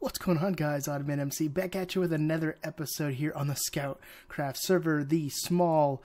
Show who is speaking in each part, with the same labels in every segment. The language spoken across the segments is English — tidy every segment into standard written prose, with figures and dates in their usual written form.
Speaker 1: What's going on, guys? OddManMC back at you with another episode here on the Scoutcraft server, the small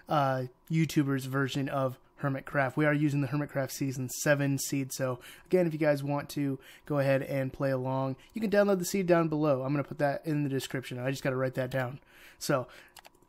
Speaker 1: YouTubers version of Hermitcraft. We are using the Hermitcraft Season 7 seed, so again, if you guys want to go ahead and play along, you can download the seed down below. I'm going to put that in the description. I just got to write that down. So,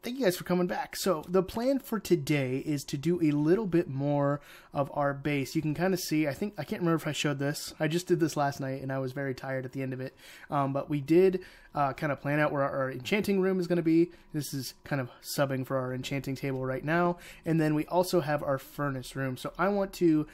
Speaker 1: thank you guys for coming back. So the plan for today is to do a little bit more of our base. You can kind of see, I can't remember if I showed this. I just did this last night and I was very tired at the end of it. But we did kind of plan out where our enchanting room is going to be. This is kind of subbing for our enchanting table right now. And then we also have our furnace room. So I want to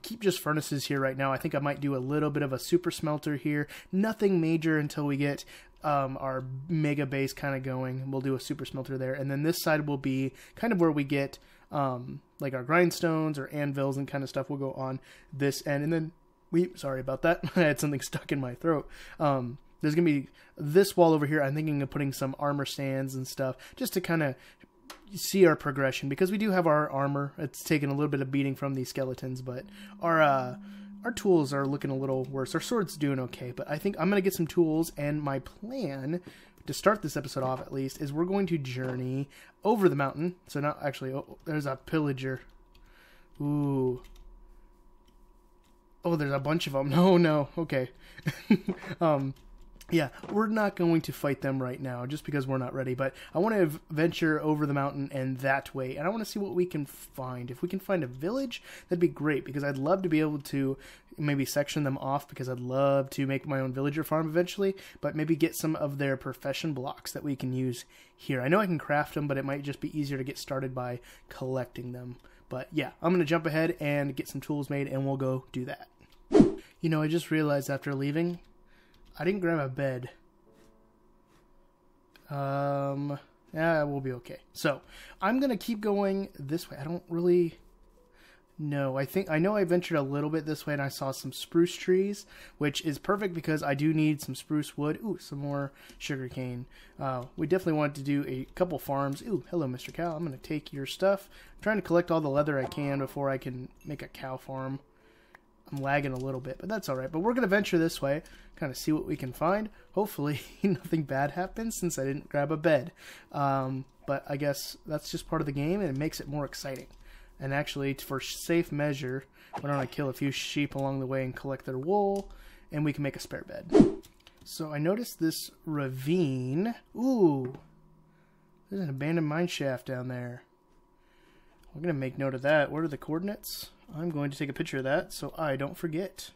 Speaker 1: keep just furnaces here right now. I think I might do a little bit of a super smelter here. Nothing major until we get our mega base kind of going. We'll do a super smelter there, and then this side will be kind of where we get like our grindstones or anvils and kind of stuff will go on this end. And then sorry about that, I had something stuck in my throat. There's gonna be this wall over here. I'm thinking of putting some armor stands and stuff just to kind of see our progression, because we do have our armor. It's taken a little bit of beating from these skeletons, but our tools are looking a little worse. Our sword's doing okay, but I think I'm going to get some tools, and my plan, to start this episode off at least, is we're going to journey over the mountain. So not actually, oh, there's a pillager. Ooh. Oh, there's a bunch of them. No, okay. Yeah, we're not going to fight them right now just because we're not ready, but I want to venture over the mountain and that way, and I want to see what we can find. If we can find a village, that'd be great, because I'd love to be able to maybe section them off, because I'd love to make my own villager farm eventually, but maybe get some of their profession blocks that we can use here. I know I can craft them, but it might just be easier to get started by collecting them. But yeah, I'm going to jump ahead and get some tools made, and we'll go do that. You know, I just realized after leaving, I didn't grab a bed. Yeah, we'll be okay. So, I'm going to keep going this way. I don't really know. I know I ventured a little bit this way and I saw some spruce trees, which is perfect because I do need some spruce wood. Ooh, some more sugarcane. We definitely wanted to do a couple farms. Ooh, hello, Mr. Cow. I'm going to take your stuff. I'm trying to collect all the leather I can before I can make a cow farm. I'm lagging a little bit, but that's alright. But we're going to venture this way, kind of see what we can find. Hopefully nothing bad happens since I didn't grab a bed. But I guess that's just part of the game, and it makes it more exciting. And actually, for safe measure, why don't I kill a few sheep along the way and collect their wool, and we can make a spare bed. So I noticed this ravine. Ooh, there's an abandoned mine shaft down there. We're going to make note of that. What are the coordinates? I'm going to take a picture of that so I don't forget.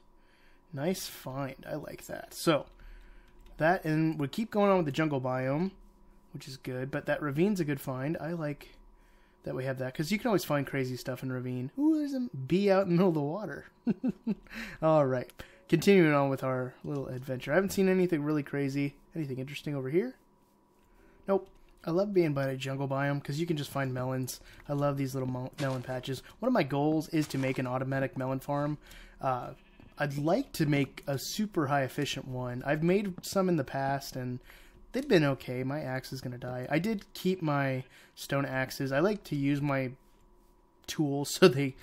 Speaker 1: Nice find. I like that. So, that, and we keep going on with the jungle biome, which is good, but that ravine's a good find. I like that we have that, because you can always find crazy stuff in ravine. Ooh, there's a bee out in the middle of the water. Alright, continuing on with our little adventure. I haven't seen anything really crazy. Anything interesting over here? Nope. I love being by a jungle biome because you can just find melons. I love these little melon patches. One of my goals is to make an automatic melon farm. I'd like to make a super high efficient one. I've made some in the past and they've been okay. My axe is going to die. I did keep my stone axes. I like to use my tools so they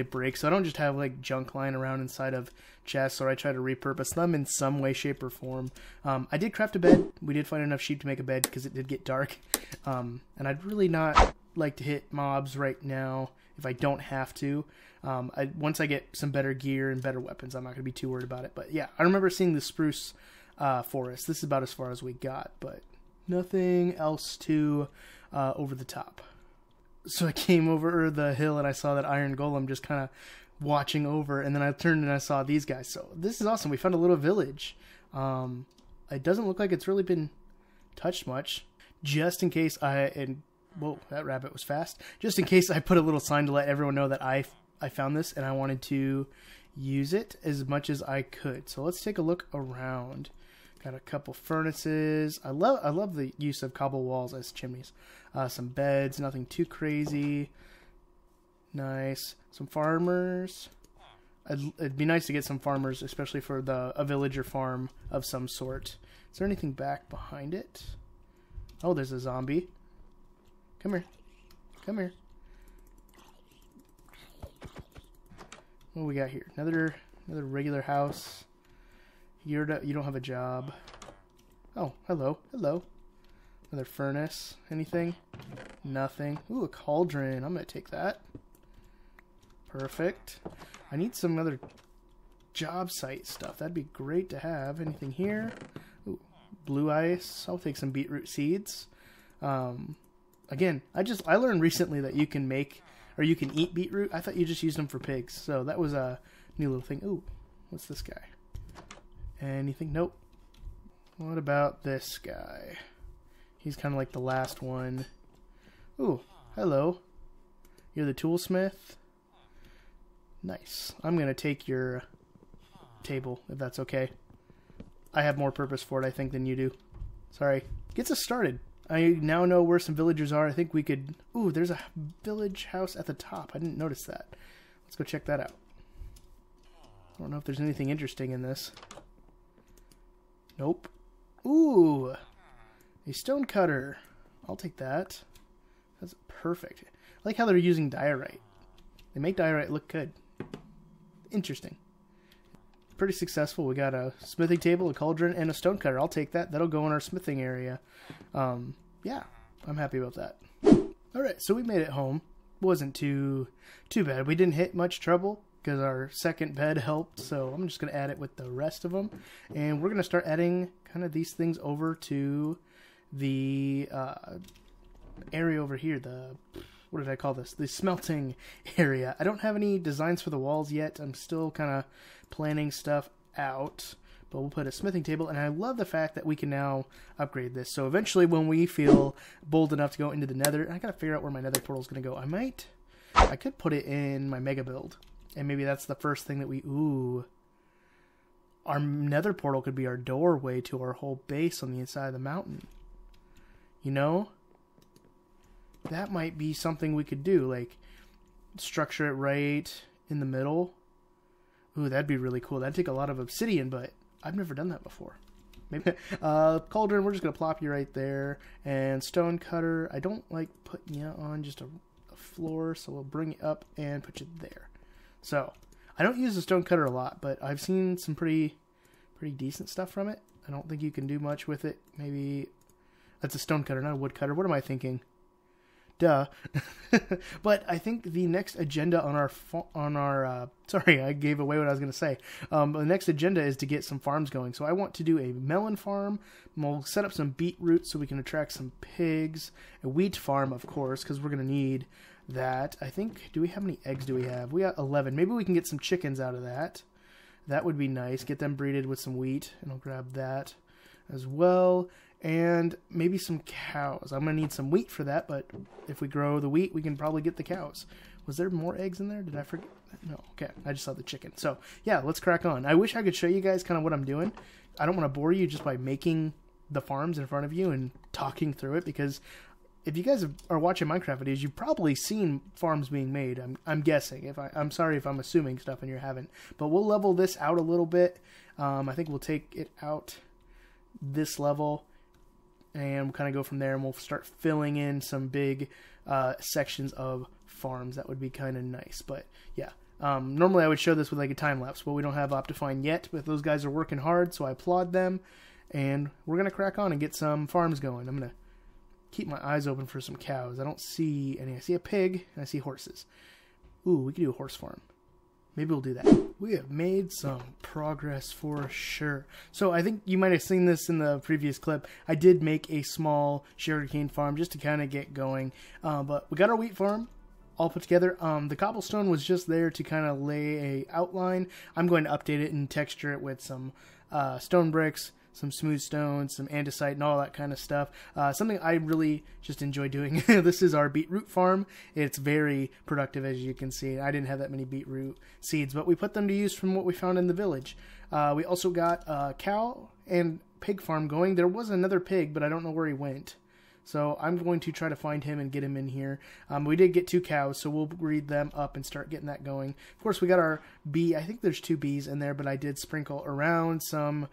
Speaker 1: break, so I don't just have like junk lying around inside of chests, or I try to repurpose them in some way, shape, or form. I did craft a bed. We did find enough sheep to make a bed because it did get dark, and I'd really not like to hit mobs right now if I don't have to. Once I get some better gear and better weapons, I'm not going to be too worried about it. But yeah, I remember seeing the spruce forest. This is about as far as we got, but nothing else too over the top. So I came over the hill and I saw that iron golem just kind of watching over, and then I turned and I saw these guys. So this is awesome. We found a little village. It doesn't look like it's really been touched much. Just in case whoa, that rabbit was fast. Just in case I put a little sign to let everyone know that I found this and I wanted to use it as much as I could. So let's take a look around. Got a couple furnaces. I love the use of cobble walls as chimneys. Some beds, nothing too crazy. Nice. Some farmers. It'd be nice to get some farmers, especially for a villager farm of some sort. Is there anything back behind it? Oh, there's a zombie. Come here. Come here. What do we got here? Another regular house. you don't have a job. Oh, hello, hello. Another furnace. Anything? Nothing. Ooh, a cauldron. I'm gonna take that. Perfect. I need some other job site stuff. That'd be great to have. Anything here? Ooh, blue ice. I'll take some beetroot seeds. Again, I learned recently that you can make, or you can eat beetroot. I thought you just used them for pigs. So that was a new little thing. Ooh, what's this guy? Anything? Nope. What about this guy? He's kind of like the last one. Ooh, hello. You're the toolsmith. Nice. I'm going to take your table, if that's okay. I have more purpose for it, I think, than you do. Sorry. Gets us started. I now know where some villagers are. I think we could... Ooh, there's a village house at the top. I didn't notice that. Let's go check that out. I don't know if there's anything interesting in this. Nope. Ooh, a stone cutter. I'll take that. That's perfect. I like how they're using diorite. They make diorite look good. Interesting. Pretty successful. We got a smithing table, a cauldron, and a stone cutter. I'll take that. That'll go in our smithing area. Yeah, I'm happy about that. Alright, so we made it home. Wasn't too bad. We didn't hit much trouble because our second bed helped, so I'm just going to add it with the rest of them. And we're going to start adding kind of these things over to the area over here. What did I call this? The smelting area. I don't have any designs for the walls yet. I'm still kind of planning stuff out. But we'll put a smithing table, and I love the fact that we can now upgrade this. So eventually when we feel bold enough to go into the nether, I gotta figure out where my nether portal is gonna go. I could put it in my mega build, and maybe that's the first thing that ooh. Our nether portal could be our doorway to our whole base on the inside of the mountain. You know? That might be something we could do, like structure it right in the middle. Ooh, that'd be really cool. That'd take a lot of obsidian, but I've never done that before. Maybe cauldron, we're just gonna plop you right there. And stone cutter, I don't like putting you on just a floor, so we'll bring you up and put you there. So I don't use the stone cutter a lot, but I've seen some pretty decent stuff from it. I don't think you can do much with it. Maybe that's a stone cutter, not a wood cutter. What am I thinking? Duh. But I think the next agenda on our sorry, I gave away what I was going to say. The next agenda is to get some farms going. So I want to do a melon farm. We'll set up some beetroot so we can attract some pigs. A wheat farm, of course, because we're going to need that. I think, do we have any eggs do we have? We got 11. Maybe we can get some chickens out of that. That would be nice. Get them breeded with some wheat, and I'll grab that as well. And maybe some cows. I'm going to need some wheat for that, but if we grow the wheat, we can probably get the cows. Was there more eggs in there? Did I forget? No. Okay, I just saw the chicken. So, yeah, let's crack on. I wish I could show you guys kind of what I'm doing. I don't want to bore you just by making the farms in front of you and talking through it, because if you guys are watching Minecraft videos, you've probably seen farms being made. I'm guessing. I'm sorry if I'm assuming stuff and you haven't. But we'll level this out a little bit. I think we'll take it out this level, and we'll kind of go from there, and we'll start filling in some big sections of farms. That would be kind of nice. But yeah, normally I would show this with like a time lapse, but we don't have Optifine yet. But those guys are working hard, so I applaud them. And we're gonna crack on and get some farms going. I'm gonna keep my eyes open for some cows. I don't see any. I see a pig and I see horses. Ooh, we could do a horse farm. Maybe we'll do that. We have made some progress for sure. So I think you might have seen this in the previous clip. I did make a small sugarcane farm just to kind of get going. But we got our wheat farm all put together. The cobblestone was just there to kind of lay a outline. I'm going to update it and texture it with some stone bricks, some smooth stones, some andesite, and all that kind of stuff. Something I really just enjoy doing. This is our beetroot farm. It's very productive, as you can see. I didn't have that many beetroot seeds, but we put them to use from what we found in the village. We also got a cow and pig farm going. There was another pig, but I don't know where he went. So I'm going to try to find him and get him in here. We did get 2 cows, so we'll breed them up and start getting that going. Of course, we got our bee. I think there's 2 bees in there, but I did sprinkle around some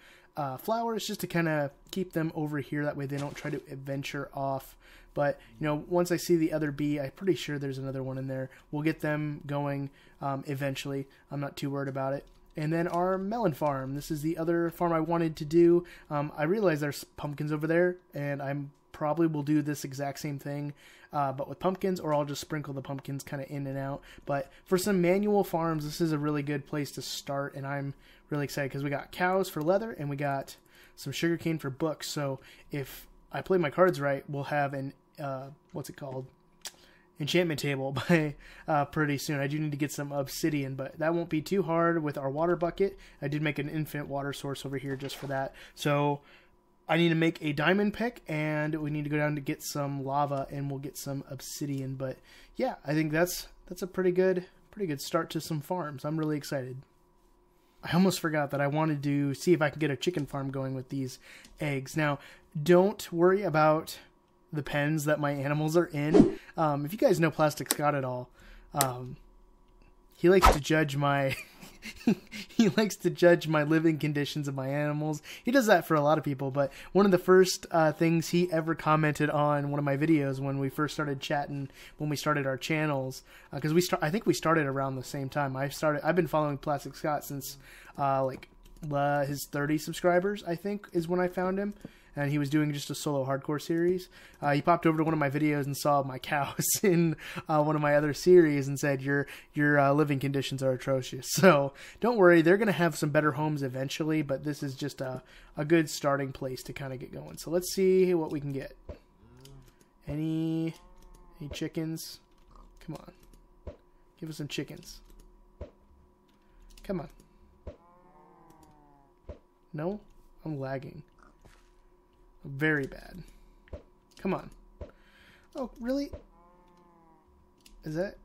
Speaker 1: flowers just to kind of keep them over here. That way they don't try to venture off. But, you know, once I see the other bee, I'm pretty sure there's another one in there. We'll get them going eventually. I'm not too worried about it. And then our melon farm. This is the other farm I wanted to do. I realize there's pumpkins over there, and I'm probably will do this exact same thing, but with pumpkins, or I'll just sprinkle the pumpkins kind of in and out. But for some manual farms, this is a really good place to start, and I'm really excited because we got cows for leather, and we got some sugarcane for books. So if I play my cards right, we'll have an, what's it called? Enchantment table by pretty soon. I do need to get some obsidian, but that won't be too hard with our water bucket. I did make an infinite water source over here just for that. So I need to make a diamond pick, and we need to go down to get some lava, and we'll get some obsidian. But yeah, I think that's a pretty good start to some farms. I'm really excited. I almost forgot that I wanted to see if I can get a chicken farm going with these eggs. Now, don't worry about the pens that my animals are in. If you guys know Plastic Scott at all, he likes to judge my he likes to judge my living conditions of my animals. He does that for a lot of people, but one of the first things he ever commented on one of my videos when we first started chatting, when we started our channels, because I think we started around the same time. I've been following Plastic Scott since his 30 subscribers, I think, is when I found him. And he was doing just a solo hardcore series. He popped over to one of my videos and saw my cows in one of my other series and said, your living conditions are atrocious. So don't worry, they're going to have some better homes eventually, but this is just a good starting place to kind of get going. So let's see what we can get. Any chickens? Come on. Give us some chickens. Come on. No? I'm lagging. Very bad. Come on. Oh, really? Is that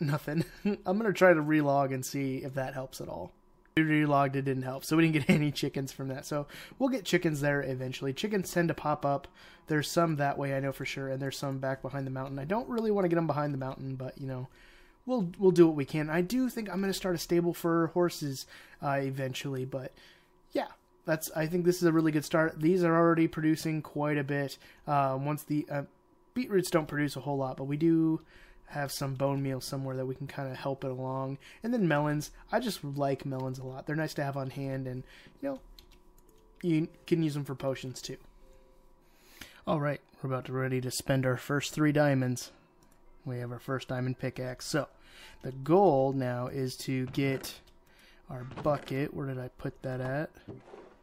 Speaker 1: nothing? I'm going to try to relog and see if that helps at all. We relogged, it didn't help, so we didn't get any chickens from that. So we'll get chickens there eventually. Chickens tend to pop up. There's some that way, I know for sure, and there's some back behind the mountain. I don't really want to get them behind the mountain, but, you know, we'll do what we can. I do think I'm going to start a stable for horses eventually, but yeah. I think this is a really good start. These are already producing quite a bit. Once the beetroots don't produce a whole lot, but we do have some bone meal somewhere that we can kind of help it along. And then melons. I just like melons a lot. They're nice to have on hand, and you know, you can use them for potions too. All right, we're ready to spend our first 3 diamonds. We have our first diamond pickaxe. So the goal now is to get our bucket. Where did I put that at?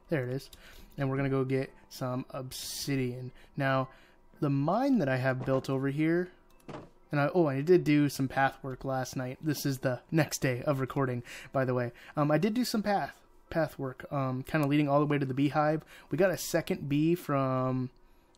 Speaker 1: There it is. And we're going to go get some obsidian. Now, the mine that I have built over here, and I did do some path work last night. This is the next day of recording, by the way. I did do some path work, kind of leading all the way to the beehive. We got a second bee from,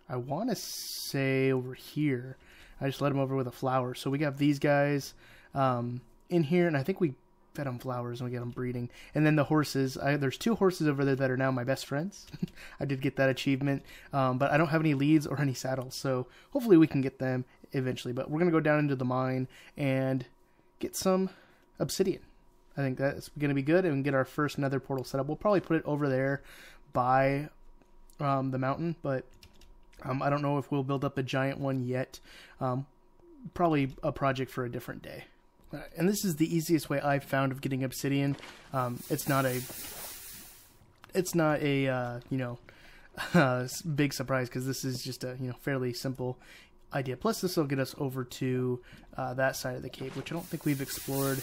Speaker 1: I want to say, over here. I just led them over with a flower. So we got these guys in here, and I think we fed them flowers and we get them breeding. And then the horses, there's 2 horses over there that are now my best friends. I did get that achievement, but I don't have any leads or any saddles, so hopefully we can get them eventually. But we're going to go down into the mine and get some obsidian. I think that's going to be good, and get our first nether portal set up. We'll probably put it over there by the mountain, but I don't know if we'll build up a giant one yet. Probably a project for a different day. And this is the easiest way I've found of getting obsidian. It's not a you know, big surprise, because this is just a, you know, fairly simple idea. Plus, this will get us over to that side of the cave, which I don't think we've explored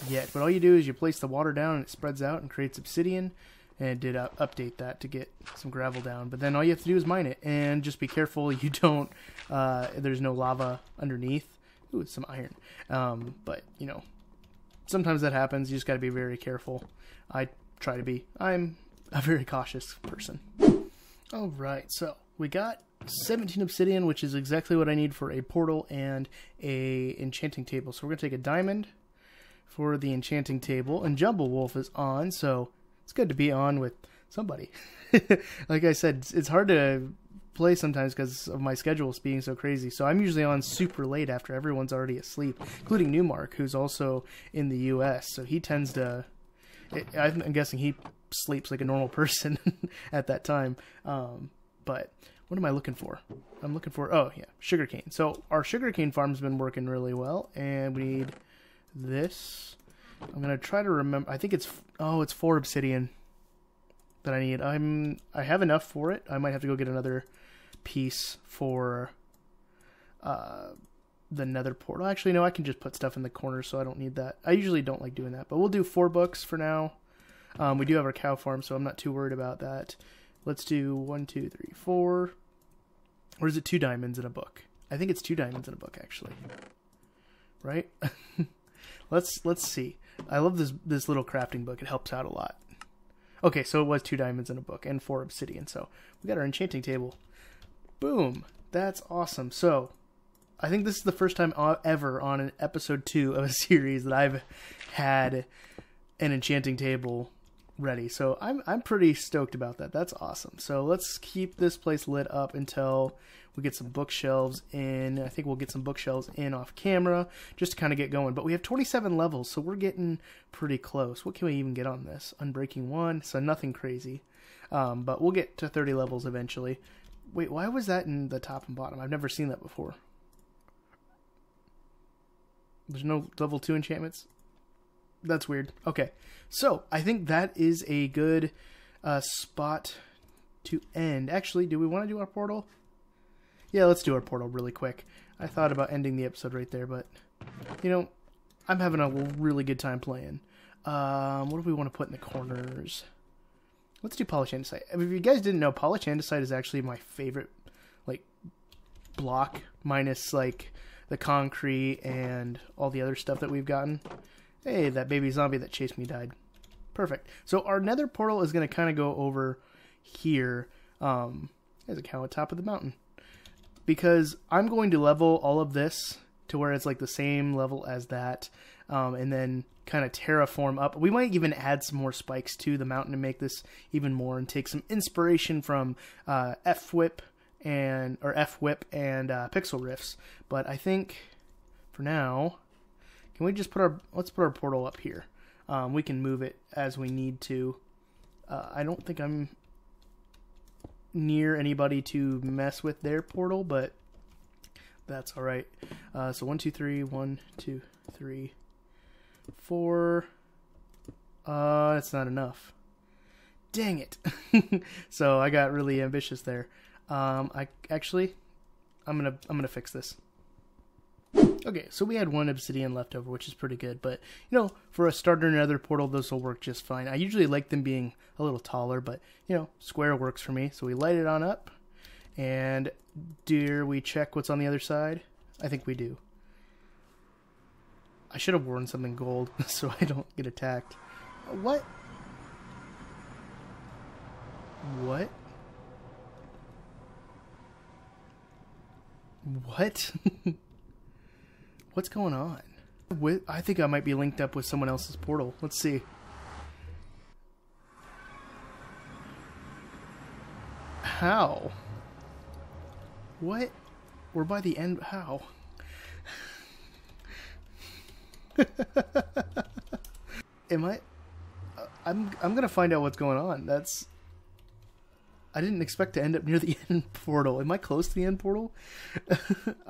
Speaker 1: yet. But all you do is you place the water down, and it spreads out and creates obsidian. And it did update that to get some gravel down. But then all you have to do is mine it, and just be careful you don't. There's no lava underneath. Ooh, it's some iron. But, you know, sometimes that happens. You just got to be very careful. I try to be. I'm a very cautious person. All right, so we got 17 obsidian, which is exactly what I need for a portal and a enchanting table. So we're going to take a diamond for the enchanting table, and Jumble Wolf is on, so it's good to be on with somebody. Like I said, it's hard to play sometimes because of my schedule being so crazy. So I'm usually on super late after everyone's already asleep, including Newmark, who's also in the US. So he tends to, I'm guessing he sleeps like a normal person at that time. But what am I looking for? I'm looking for, oh yeah, sugarcane. So our sugarcane farm's been working really well, and we need this. I'm gonna try to remember. I think it's 4 obsidian that I need. I have enough for it. I might have to go get another piece for the nether portal. Actually, no, I can just put stuff in the corner, so I don't need that. I usually don't like doing that, but we'll do 4 books for now. We do have our cow farm, so I'm not too worried about that. Let's do 1, 2, 3, 4. Or is it 2 diamonds in a book? I think it's 2 diamonds in a book, actually. Right? Let's see. I love this little crafting book. It helps out a lot. Okay, so it was 2 diamonds in a book and 4 obsidian. So we got our enchanting table. Boom. That's awesome. So I think this is the first time ever on an episode 2 of a series that I've had an enchanting table ready. So I'm pretty stoked about that. That's awesome. So let's keep this place lit up until we get some bookshelves in. I think we'll get some bookshelves in off camera just to kind of get going. But we have 27 levels, so we're getting pretty close. What can we even get on this? Unbreaking 1, so nothing crazy. But we'll get to 30 levels eventually. Wait, why was that in the top and bottom? I've never seen that before. There's no level 2 enchantments? That's weird. Okay, so I think that is a good spot to end. Actually, do we want to do our portal? Yeah, let's do our portal really quick. I thought about ending the episode right there, but, you know, I'm having a really good time playing. What do we want to put in the corners? Let's do polished andesite. If you guys didn't know, polished andesite is actually my favorite, like, block, minus, like, the concrete and all the other stuff that we've gotten. Hey, that baby zombie that chased me died. Perfect. So our nether portal is going to kind of go over here. There's a cow at the top of the mountain. Because I'm going to level all of this to where it's like the same level as that. And then kind of terraform up. We might even add some more spikes to the mountain to make this even more. And take some inspiration from F-Whip and Pixel Riffs. But I think for now, can we just let's put our portal up here. We can move it as we need to. I don't think I'm near anybody to mess with their portal, but that's all right. So 1, 2, 3, 1, 2, 3, 4. That's not enough. Dang it. So I got really ambitious there. I'm gonna fix this. Okay, so we had 1 obsidian left over, which is pretty good, but, you know, for a starter nether portal, those will work just fine. I usually like them being a little taller, but, you know, square works for me. So we light it on up, and do we check what's on the other side? I think we do. I should have worn something gold so I don't get attacked. What? What? What? What's going on? I think I might be linked up with someone else's portal. Let's see. How? What? We're by the end. How? Am I? I'm gonna find out what's going on. I didn't expect to end up near the end portal. Am I close to the end portal?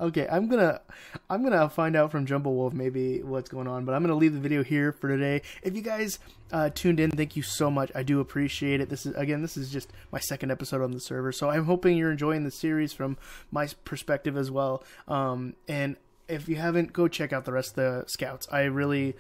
Speaker 1: Okay, I'm gonna find out from Jumbo Wolf maybe what's going on, but I'm gonna leave the video here for today. If you guys tuned in, thank you so much. I do appreciate it. This is just my 2nd episode on the server, so I'm hoping you're enjoying the series from my perspective as well. And if you haven't, go check out the rest of the scouts. I really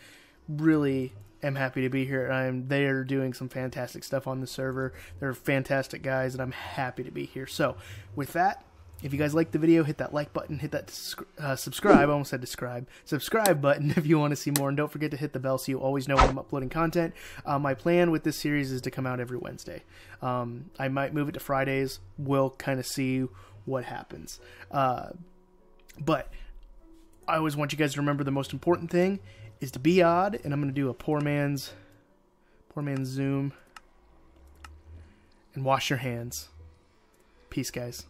Speaker 1: am happy to be here. They're doing some fantastic stuff on the server. They're fantastic guys, and I'm happy to be here. So, with that, if you guys liked the video, hit that like button, hit that subscribe. I almost said describe. Subscribe button if you want to see more, and don't forget to hit the bell so you always know when I'm uploading content. My plan with this series is to come out every Wednesday. I might move it to Fridays. We'll kind of see what happens. But I always want you guys to remember the most important thing is to be odd, and I'm going to do a poor man's zoom, and wash your hands. Peace, guys.